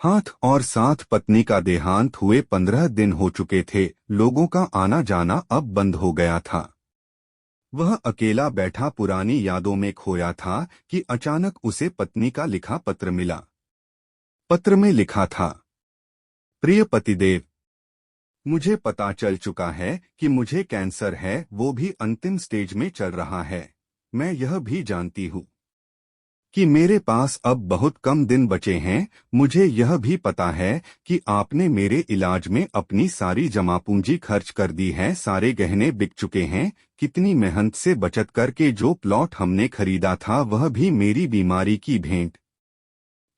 हाथ और साथ पत्नी का देहांत हुए 15 दिन हो चुके थे। लोगों का आना जाना अब बंद हो गया था। वह अकेला बैठा पुरानी यादों में खोया था कि अचानक उसे पत्नी का लिखा पत्र मिला। पत्र में लिखा था, प्रिय पतिदेव, मुझे पता चल चुका है कि मुझे कैंसर है, वो भी अंतिम स्टेज में चल रहा है। मैं यह भी जानती हूँ कि मेरे पास अब बहुत कम दिन बचे हैं। मुझे यह भी पता है कि आपने मेरे इलाज में अपनी सारी जमा पूंजी खर्च कर दी है। सारे गहने बिक चुके हैं। कितनी मेहनत से बचत करके जो प्लॉट हमने खरीदा था वह भी मेरी बीमारी की भेंट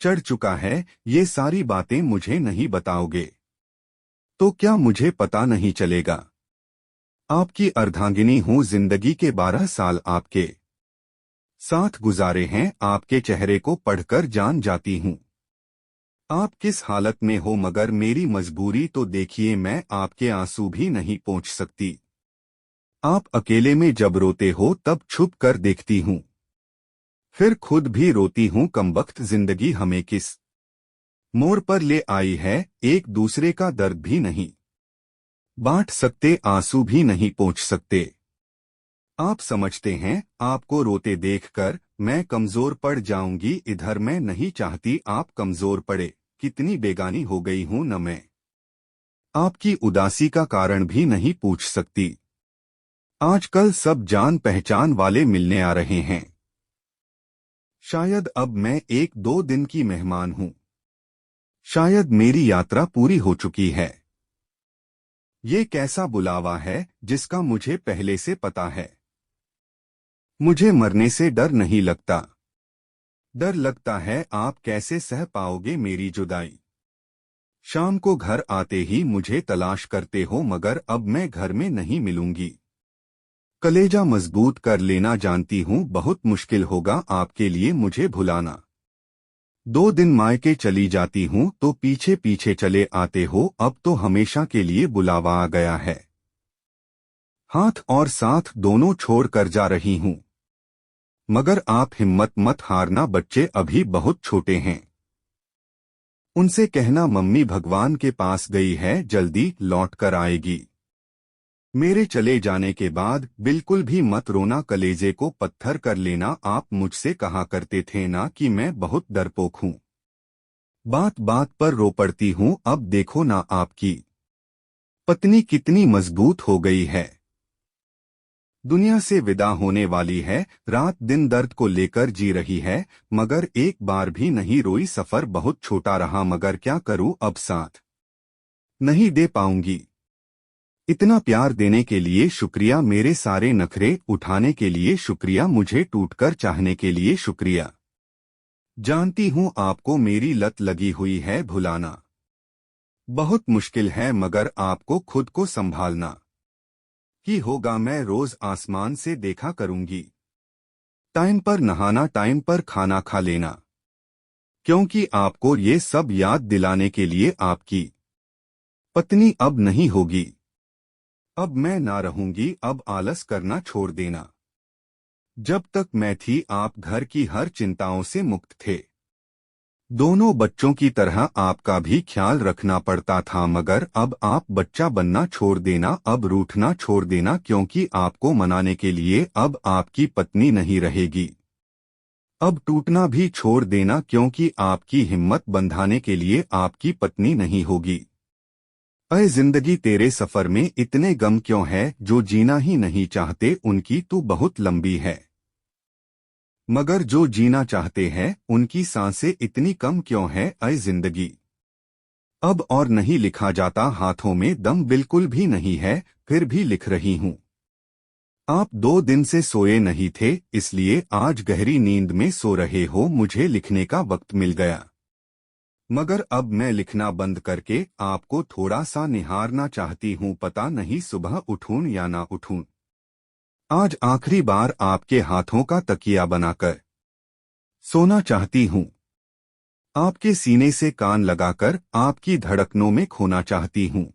चढ़ चुका है। ये सारी बातें मुझे नहीं बताओगे तो क्या मुझे पता नहीं चलेगा? आपकी अर्धांगिनी हूँ। जिंदगी के 12 साल आपके साथ गुजारे हैं। आपके चेहरे को पढ़कर जान जाती हूँ आप किस हालत में हो, मगर मेरी मजबूरी तो देखिए, मैं आपके आंसू भी नहीं पोंछ सकती। आप अकेले में जब रोते हो तब छुप कर देखती हूँ, फिर खुद भी रोती हूँ। कमबख्त जिंदगी हमें किस मोड़ पर ले आई है। एक दूसरे का दर्द भी नहीं बांट सकते, आंसू भी नहीं पोंछ सकते। आप समझते हैं आपको रोते देखकर मैं कमजोर पड़ जाऊंगी। इधर मैं नहीं चाहती आप कमजोर पड़े। कितनी बेगानी हो गई हूं न मैं आपकी उदासी का कारण भी नहीं पूछ सकती। आजकल सब जान पहचान वाले मिलने आ रहे हैं। शायद अब मैं 1-2 दिन की मेहमान हूं। शायद मेरी यात्रा पूरी हो चुकी है। ये कैसा बुलावा है जिसका मुझे पहले से पता है। मुझे मरने से डर नहीं लगता। डर लगता है आप कैसे सह पाओगे मेरी जुदाई। शाम को घर आते ही मुझे तलाश करते हो, मगर अब मैं घर में नहीं मिलूंगी। कलेजा मजबूत कर लेना जानती हूँ बहुत मुश्किल होगा आपके लिए मुझे भुलाना। 2 दिन मायके चली जाती हूँ तो पीछे पीछे चले आते हो। अब तो हमेशा के लिए बुलावा आ गया है। हाथ और साथ दोनों छोड़ कर जा रही हूँ, मगर आप हिम्मत मत हारना। बच्चे अभी बहुत छोटे हैं। उनसे कहना मम्मी भगवान के पास गई है, जल्दी लौट कर आएगी। मेरे चले जाने के बाद बिल्कुल भी मत रोना, कलेजे को पत्थर कर लेना। आप मुझसे कहा करते थे ना कि मैं बहुत डरपोक हूँ। बात बात पर रो पड़ती हूँ। अब देखो ना आपकी पत्नी कितनी मजबूत हो गई है। दुनिया से विदा होने वाली है। रात दिन दर्द को लेकर जी रही है, मगर एक बार भी नहीं रोई। सफर बहुत छोटा रहा, मगर क्या करूँ, अब साथ नहीं दे पाऊंगी। इतना प्यार देने के लिए शुक्रिया, मेरे सारे नखरे उठाने के लिए शुक्रिया, मुझे टूटकर चाहने के लिए शुक्रिया। जानती हूँ आपको मेरी लत लगी हुई है भुलाना बहुत मुश्किल है, मगर आपको खुद को संभालना ही होगा। मैं रोज आसमान से देखा करूंगी। टाइम पर नहाना, टाइम पर खाना खा लेना, क्योंकि आपको ये सब याद दिलाने के लिए आपकी पत्नी अब नहीं होगी। अब मैं ना रहूंगी। अब आलस करना छोड़ देना। जब तक मैं थी आप घर की हर चिंताओं से मुक्त थे। दोनों बच्चों की तरह आपका भी ख्याल रखना पड़ता था, मगर अब आप बच्चा बनना छोड़ देना। अब रूठना छोड़ देना, क्योंकि आपको मनाने के लिए अब आपकी पत्नी नहीं रहेगी। अब टूटना भी छोड़ देना, क्योंकि आपकी हिम्मत बंधाने के लिए आपकी पत्नी नहीं होगी। अय जिंदगी, तेरे सफर में इतने गम क्यों है? जो जीना ही नहीं चाहते उनकी तू बहुत लंबी है, मगर जो जीना चाहते हैं उनकी सांसें इतनी कम क्यों है? अय जिंदगी, अब और नहीं लिखा जाता। हाथों में दम बिल्कुल भी नहीं है, फिर भी लिख रही हूँ। आप 2 दिन से सोए नहीं थे, इसलिए आज गहरी नींद में सो रहे हो। मुझे लिखने का वक्त मिल गया, मगर अब मैं लिखना बंद करके आपको थोड़ा सा निहारना चाहती हूँ। पता नहीं सुबह उठूं या ना उठूं। आज आखिरी बार आपके हाथों का तकिया बनाकर सोना चाहती हूँ। आपके सीने से कान लगाकर आपकी धड़कनों में खोना चाहती हूँ।